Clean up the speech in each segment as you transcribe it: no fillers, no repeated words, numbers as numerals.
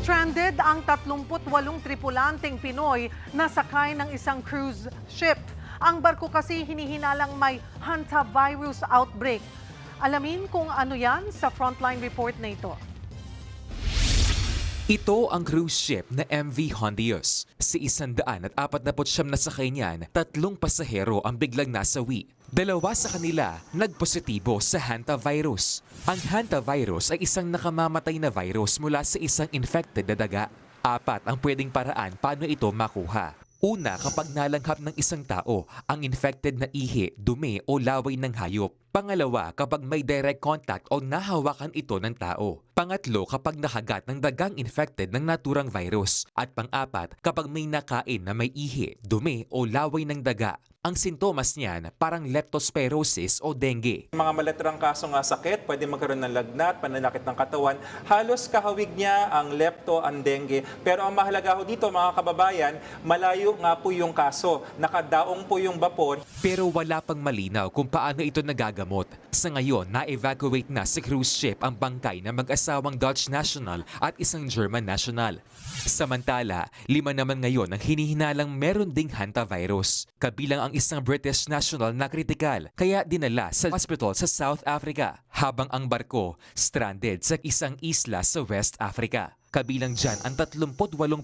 Stranded ang 38 tripulanteng Pinoy na sakay ng isang cruise ship. Ang barko kasi hinihinalang may hantavirus outbreak. Alamin kung ano yan sa frontline report na ito. Ito ang cruise ship na MV Hondios. Si 149 na sakay niyan, 3 pasahero ang biglang nasawi. 2 sa kanila nagpositibo sa hantavirus. Ang hantavirus ay isang nakamamatay na virus mula sa isang infected na daga. 4 ang pwedeng paraan paano ito makuha. Una, kapag nalanghap ng isang tao ang infected na ihi, dumi o laway ng hayop. Pangalawa, kapag may direct contact o nahawakan ito ng tao. Pangatlo, kapag nakagat ng dagang infected ng naturang virus. At pang-4, kapag may nakain na may ihi, dumi o laway ng daga. Ang sintomas niyan parang leptospirosis o dengue. Mga malatrang kaso nga sakit, pwede magkaroon ng lagnat, pananakit ng katawan. Halos kahawig niya ang lepto, ang dengue. Pero ang mahalaga ho dito mga kababayan, malayo nga po yung kaso. Nakadaong po yung vapor. Pero wala pang malinaw kung paano ito nagagamot. Sa ngayon, na-evacuate na sa cruise ship ang bangkay ng mag-asawang Dutch national at isang German national. Samantala, 5 naman ngayon ang hinihinalang meron ding hantavirus. Kabilang ang isang British national na kritikal, kaya dinala sa hospital sa South Africa. Habang ang barko, stranded sa isang isla sa West Africa. Kabilang dyan ang 38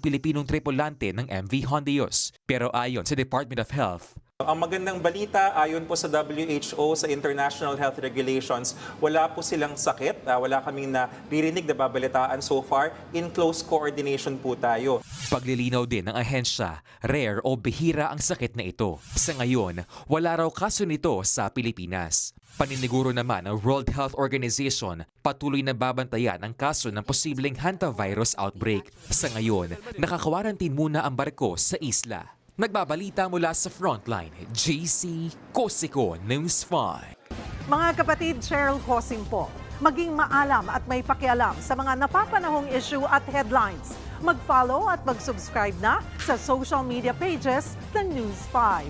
Pilipinong tripulante ng MV Hondios. Pero ayon sa Department of Health, Ang magandang balita, ayon po sa WHO, sa International Health Regulations, wala po silang sakit. Wala kaming naririnig na babalitaan so far. In close coordination po tayo. paglilinaw din ng ahensya, rare o bihira ang sakit na ito. Sa ngayon, wala raw kaso nito sa Pilipinas. Paniniguro naman ng World Health Organization, patuloy na babantayan ang kaso ng posibleng hantavirus outbreak. Sa ngayon, nakakwarantin muna ang barko sa isla. Nagbabalita mula sa Frontline, JC Cosico News 5. Mga kapatid, Cheryl Cosing po. Maging maalam at may pakialam sa mga napapanahong issue at headlines. Mag-follow at mag-subscribe na sa social media pages ng News 5.